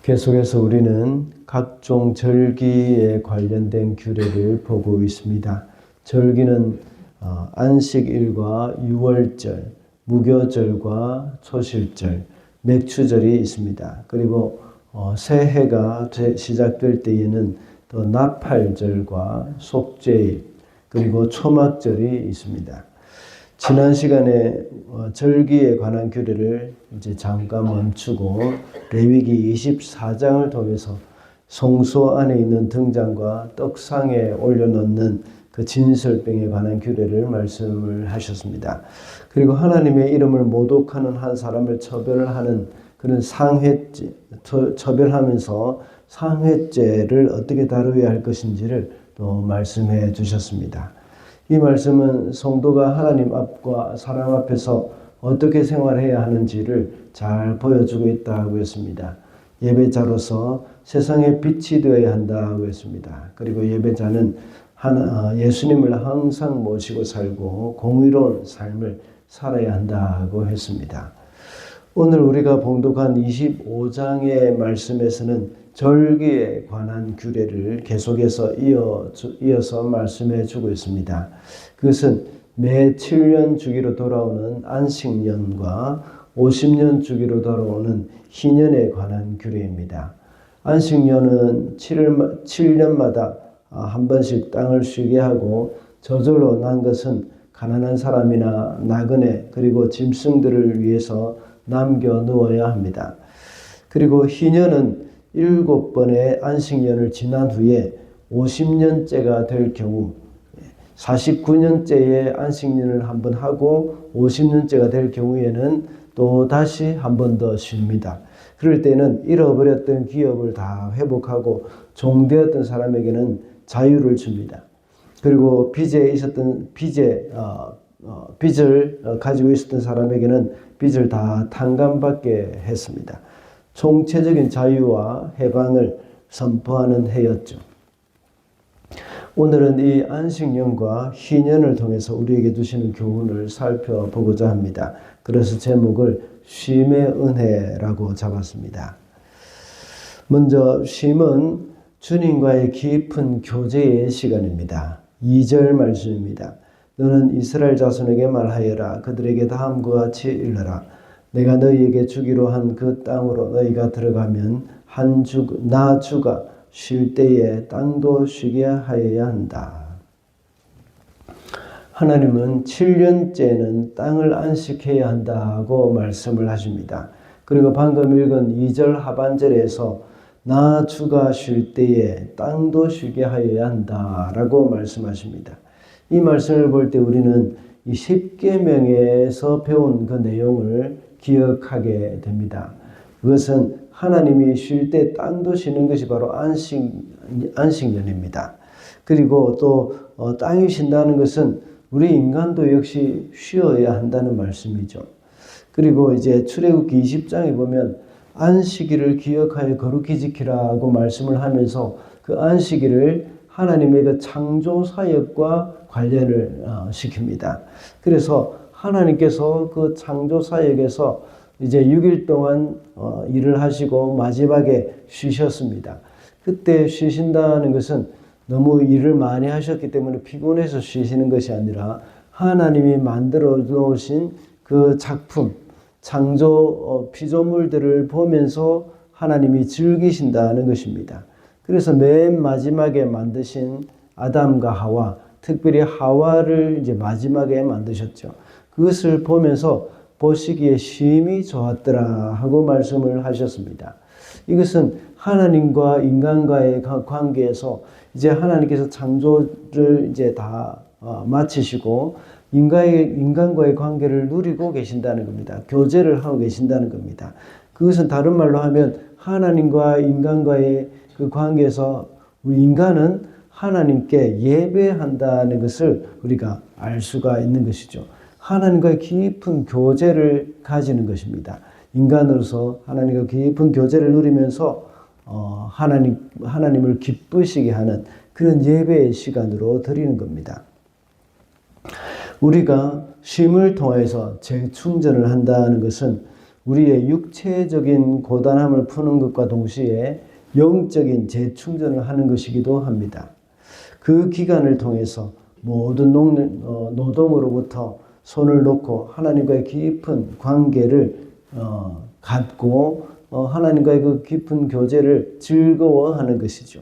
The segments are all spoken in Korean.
계속해서 우리는 각종 절기에 관련된 규례를 보고 있습니다. 절기는 안식일과 유월절, 무교절과 초실절, 맥추절이 있습니다. 그리고 새해가 시작될 때에는 또 나팔절과 속죄일, 그리고 초막절이 있습니다. 지난 시간에 절기에 관한 규례를 이제 잠깐 멈추고 레위기 24장을 통해서 성소 안에 있는 등잔과 떡상에 올려놓는 그 진설병에 관한 규례를 말씀을 하셨습니다. 그리고 하나님의 이름을 모독하는 한 사람을 처벌하는 그런 상회죄, 처벌하면서 상회죄를 어떻게 다루어야 할 것인지를 또 말씀해 주셨습니다. 이 말씀은 성도가 하나님 앞과 사람 앞에서 어떻게 생활해야 하는지를 잘 보여주고 있다고 했습니다. 예배자로서 세상에 빛이 되어야 한다고 했습니다. 그리고 예배자는 예수님을 항상 모시고 살고 공의로운 삶을 살아야 한다고 했습니다. 오늘 우리가 봉독한 25장의 말씀에서는 절기에 관한 규례를 계속해서 이어서 말씀해 주고 있습니다. 그것은 매 7년 주기로 돌아오는 안식년과 50년 주기로 돌아오는 희년에 관한 규례입니다. 안식년은 7년마다 한 번씩 땅을 쉬게 하고 저절로 난 것은 가난한 사람이나 나그네 그리고 짐승들을 위해서 남겨 놓아야 합니다. 그리고 희년은 7번의 안식년을 지난 후에 50년째가 될 경우 49년째의 안식년을 한번 하고 50년째가 될 경우에는 또 다시 한 번 더 쉽니다. 그럴 때는 잃어버렸던 기업을 다 회복하고 종되었던 사람에게는 자유를 줍니다. 그리고 빚을 가지고 있었던 사람에게는 빚을 다 탕감받게 했습니다. 총체적인 자유와 해방을 선포하는 해였죠. 오늘은 이 안식년과 희년을 통해서 우리에게 주시는 교훈을 살펴보고자 합니다. 그래서 제목을 쉼의 은혜라고 잡았습니다. 먼저 쉼은 주님과의 깊은 교제의 시간입니다. 2절 말씀입니다. 너는 이스라엘 자손에게 말하여라. 그들에게 다음과 같이 일러라. 내가 너희에게 주기로 한 그 땅으로 너희가 들어가면 나 주가 쉴 때에 땅도 쉬게 하여야 한다. 하나님은 7년째는 땅을 안식해야 한다고 말씀을 하십니다. 그리고 방금 읽은 2절 하반절에서 나 주가 쉴 때에 땅도 쉬게 하여야 한다라고 말씀하십니다. 이 말씀을 볼 때 우리는 이 10계명에서 배운 그 내용을 기억하게 됩니다. 그것은 하나님이 쉴 때 땅도 쉬는 것이 바로 안식년입니다. 그리고 또 땅이 쉰다는 것은 우리 인간도 역시 쉬어야 한다는 말씀이죠. 그리고 이제 출애굽기 20장에 보면 안식일을 기억하여 거룩히 지키라고 말씀을 하면서 그 안식일을 하나님의 그 창조 사역과 관련을 시킵니다. 그래서 하나님께서 그 창조 사역에서 이제 6일 동안 일을 하시고 마지막에 쉬셨습니다. 그때 쉬신다는 것은 너무 일을 많이 하셨기 때문에 피곤해서 쉬시는 것이 아니라 하나님이 만들어 놓으신 그 작품, 창조 피조물들을 보면서 하나님이 즐기신다는 것입니다. 그래서 맨 마지막에 만드신 아담과 하와, 특별히 하와를 이제 마지막에 만드셨죠. 그것을 보면서 보시기에 쉼이 좋았더라 하고 말씀을 하셨습니다. 이것은 하나님과 인간과의 관계에서 이제 하나님께서 창조를 이제 다 마치시고 인간과의 관계를 누리고 계신다는 겁니다. 교제를 하고 계신다는 겁니다. 그것은 다른 말로 하면 하나님과 인간과의 그 관계에서 우리 인간은 하나님께 예배한다는 것을 우리가 알 수가 있는 것이죠. 하나님과의 깊은 교제를 가지는 것입니다. 인간으로서 하나님과 깊은 교제를 누리면서 하나님을 기쁘시게 하는 그런 예배의 시간으로 드리는 겁니다. 우리가 쉼을 통해서 재충전을 한다는 것은 우리의 육체적인 고단함을 푸는 것과 동시에 영적인 재충전을 하는 것이기도 합니다. 그 기간을 통해서 모든 노동으로부터 손을 놓고 하나님과의 깊은 관계를 갖고 하나님과의 그 깊은 교제를 즐거워하는 것이죠.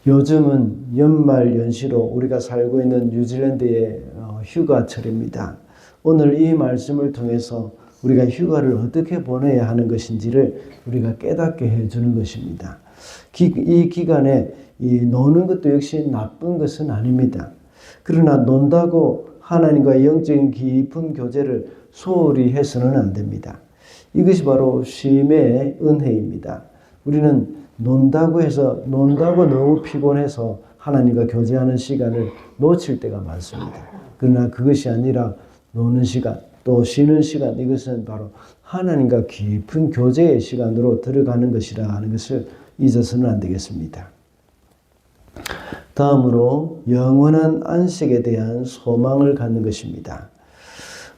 요즘은 연말 연시로 우리가 살고 있는 뉴질랜드의 휴가철입니다. 오늘 이 말씀을 통해서 우리가 휴가를 어떻게 보내야 하는 것인지를 우리가 깨닫게 해주는 것입니다. 이 기간에 노는 것도 역시 나쁜 것은 아닙니다. 그러나 논다고 하나님과의 영적인 깊은 교제를 소홀히 해서는 안 됩니다. 이것이 바로 쉼의 은혜입니다. 우리는 논다고 너무 피곤해서 하나님과 교제하는 시간을 놓칠 때가 많습니다. 그러나 그것이 아니라 노는 시간, 또 쉬는 시간, 이것은 바로 하나님과 깊은 교제의 시간으로 들어가는 것이라 하는 것을 잊어서는 안 되겠습니다. 다음으로 영원한 안식에 대한 소망을 갖는 것입니다.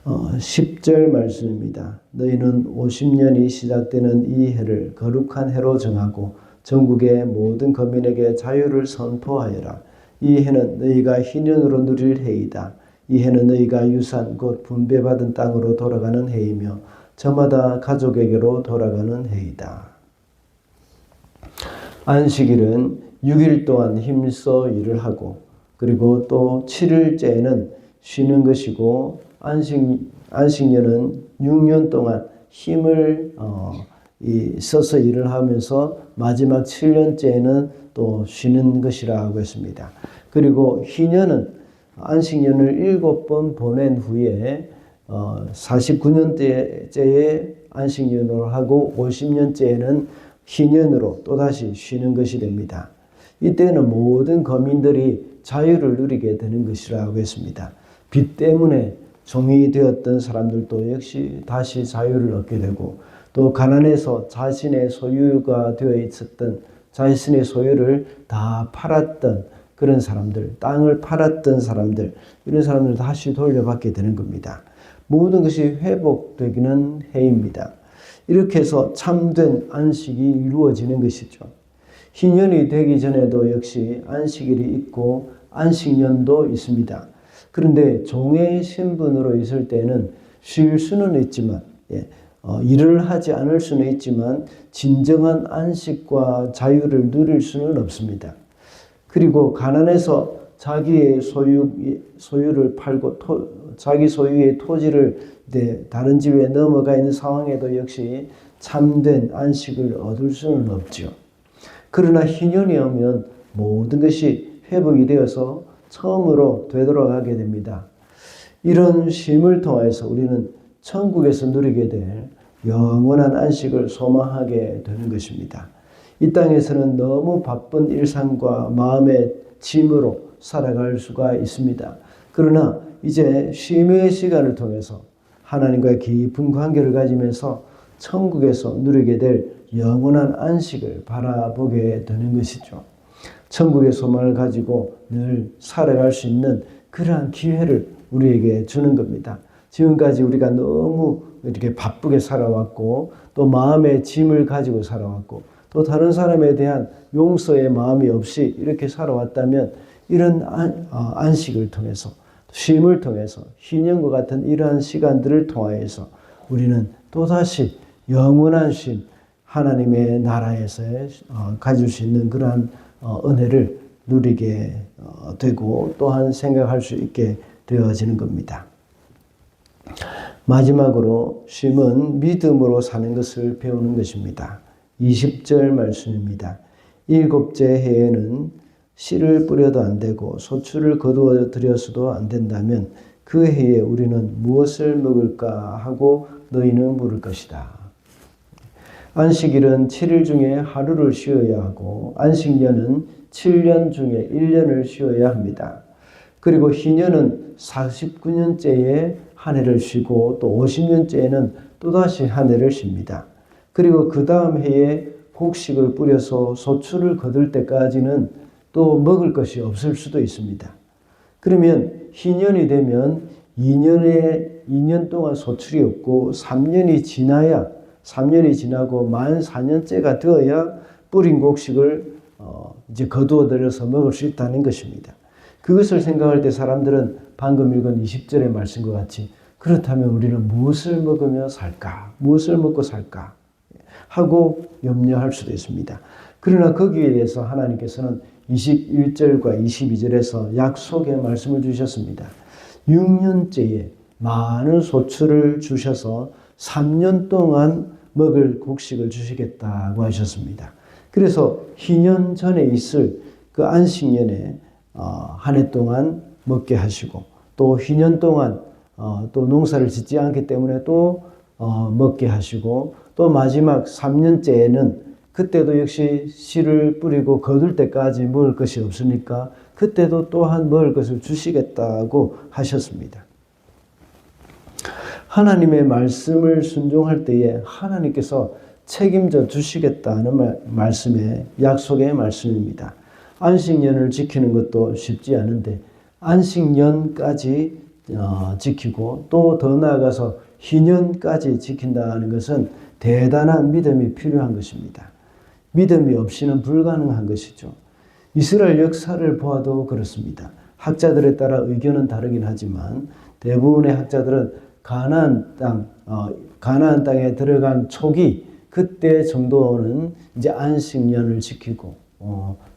10절 말씀입니다. 너희는 50년이 시작되는 이 해를 거룩한 해로 정하고 전국의 모든 거민에게 자유를 선포하여라. 이 해는 너희가 희년으로 누릴 해이다. 이 해는 너희가 유산 곧 분배받은 땅으로 돌아가는 해이며 저마다 가족에게로 돌아가는 해이다. 안식일은 6일 동안 힘써 일을 하고 그리고 또 7일째에는 쉬는 것이고 안식년은 6년 동안 힘을 써서 일을 하면서 마지막 7년째에는 또 쉬는 것이라고 했습니다. 그리고 희년은 안식년을 7번 보낸 후에 49년째에 안식년으로 하고 50년째에는 희년으로 또다시 쉬는 것이 됩니다. 이때는 모든 거민들이 자유를 누리게 되는 것이라고 했습니다. 빚 때문에 종이 되었던 사람들도 역시 다시 자유를 얻게 되고 또 가난해서 자신의 소유가 되어 있었던 자신의 소유를 다 팔았던 그런 사람들, 땅을 팔았던 사람들, 이런 사람들 다시 돌려받게 되는 겁니다. 모든 것이 회복되기는 해입니다. 이렇게 해서 참된 안식이 이루어지는 것이죠. 희년이 되기 전에도 역시 안식일이 있고 안식년도 있습니다. 그런데 종의 신분으로 있을 때는 쉴 수는 있지만 일을 하지 않을 수는 있지만 진정한 안식과 자유를 누릴 수는 없습니다. 그리고 가난해서 자기의 소유를 팔고 자기 소유의 토지를 다른 집에 넘어가 있는 상황에도 역시 참된 안식을 얻을 수는 없죠. 그러나 희년이 오면 모든 것이 회복이 되어서 처음으로 되돌아가게 됩니다. 이런 쉼을 통해서 우리는 천국에서 누리게 될 영원한 안식을 소망하게 되는 것입니다. 이 땅에서는 너무 바쁜 일상과 마음의 짐으로 살아갈 수가 있습니다. 그러나 이제 쉼의 시간을 통해서 하나님과의 깊은 관계를 가지면서 천국에서 누리게 될 영원한 안식을 바라보게 되는 것이죠. 천국의 소망을 가지고 늘 살아갈 수 있는 그러한 기회를 우리에게 주는 겁니다. 지금까지 우리가 너무 이렇게 바쁘게 살아왔고 또 마음의 짐을 가지고 살아왔고 또 다른 사람에 대한 용서의 마음이 없이 이렇게 살아왔다면 이런 안식을 통해서 쉼을 통해서 희년과 같은 이러한 시간들을 통하여서 우리는 또다시 영원한 쉼, 하나님의 나라에서 가질 수 있는 그러한 은혜를 누리게 되고 또한 생각할 수 있게 되어지는 겁니다. 마지막으로 쉼은 믿음으로 사는 것을 배우는 것입니다. 20절 말씀입니다. 7째 해에는 씨를 뿌려도 안 되고 소출을 거두어 들여서도 안 된다면 그 해에 우리는 무엇을 먹을까 하고 너희는 물을 것이다. 안식일은 7일 중에 하루를 쉬어야 하고 안식년은 7년 중에 1년을 쉬어야 합니다. 그리고 희년은 49년째에 한 해를 쉬고 또 50년째에는 또다시 한 해를 쉽니다. 그리고 그 다음 해에 곡식을 뿌려서 소출을 거둘 때까지는 또 먹을 것이 없을 수도 있습니다. 그러면 희년이 되면 2년 동안 소출이 없고 3년이 지나고 만 4년째가 되어야 뿌린 곡식을 이제 거두어 들여서 먹을 수 있다는 것입니다. 그것을 생각할 때 사람들은 방금 읽은 20절의 말씀과 같이 그렇다면 우리는 무엇을 먹으며 살까? 무엇을 먹고 살까? 하고 염려할 수도 있습니다. 그러나 거기에 대해서 하나님께서는 21절과 22절에서 약속의 말씀을 주셨습니다. 6년째에 많은 소출을 주셔서 3년 동안 먹을 곡식을 주시겠다고 하셨습니다. 그래서 희년 전에 있을 그 안식년에 한 해 동안 먹게 하시고 또 희년 동안 또 농사를 짓지 않기 때문에 또 먹게 하시고 또 마지막 3년째에는 그때도 역시 씨를 뿌리고 거둘 때까지 먹을 것이 없으니까 그때도 또한 먹을 것을 주시겠다고 하셨습니다. 하나님의 말씀을 순종할 때에 하나님께서 책임져 주시겠다는 말씀의 약속의 말씀입니다. 안식년을 지키는 것도 쉽지 않은데 안식년까지 지키고 또 더 나아가서 희년까지 지킨다는 것은 대단한 믿음이 필요한 것입니다. 믿음이 없이는 불가능한 것이죠. 이스라엘 역사를 보아도 그렇습니다. 학자들에 따라 의견은 다르긴 하지만 대부분의 학자들은 가나안 땅에 들어간 초기 그때 정도는 이제 안식년을 지키고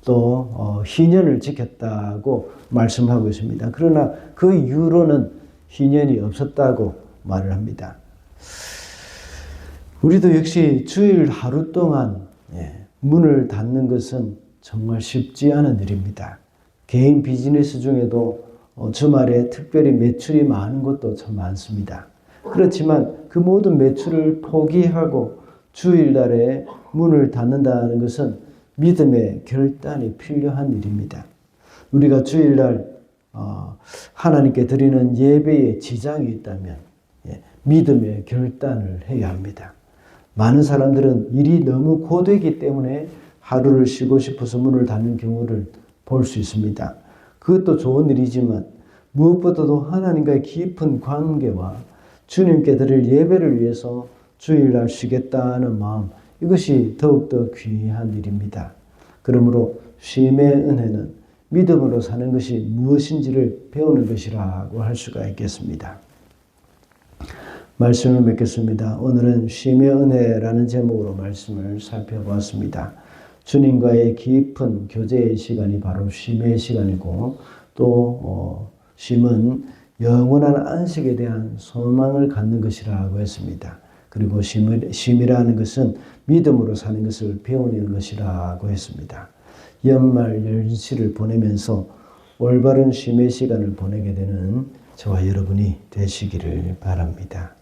또 희년을 지켰다고 말씀하고 있습니다. 그러나 그 이후로는 희년이 없었다고 말을 합니다. 우리도 역시 주일 하루 동안 문을 닫는 것은 정말 쉽지 않은 일입니다. 개인 비즈니스 중에도 주말에 특별히 매출이 많은 것도 참 많습니다. 그렇지만 그 모든 매출을 포기하고 주일날에 문을 닫는다는 것은 믿음의 결단이 필요한 일입니다. 우리가 주일날 하나님께 드리는 예배에 지장이 있다면 믿음의 결단을 해야 합니다. 많은 사람들은 일이 너무 고되기 때문에 하루를 쉬고 싶어서 문을 닫는 경우를 볼 수 있습니다. 그것도 좋은 일이지만 무엇보다도 하나님과의 깊은 관계와 주님께 드릴 예배를 위해서 주일날 쉬겠다는 마음, 이것이 더욱더 귀한 일입니다. 그러므로 쉼의 은혜는 믿음으로 사는 것이 무엇인지를 배우는 것이라고 할 수가 있겠습니다. 말씀을 맺겠습니다. 오늘은 쉼의 은혜라는 제목으로 말씀을 살펴보았습니다. 주님과의 깊은 교제의 시간이 바로 쉼의 시간이고 또 쉼은 영원한 안식에 대한 소망을 갖는 것이라고 했습니다. 그리고 쉼이라는 것은 믿음으로 사는 것을 배우는 것이라고 했습니다. 연말 연시를 보내면서 올바른 쉼의 시간을 보내게 되는 저와 여러분이 되시기를 바랍니다.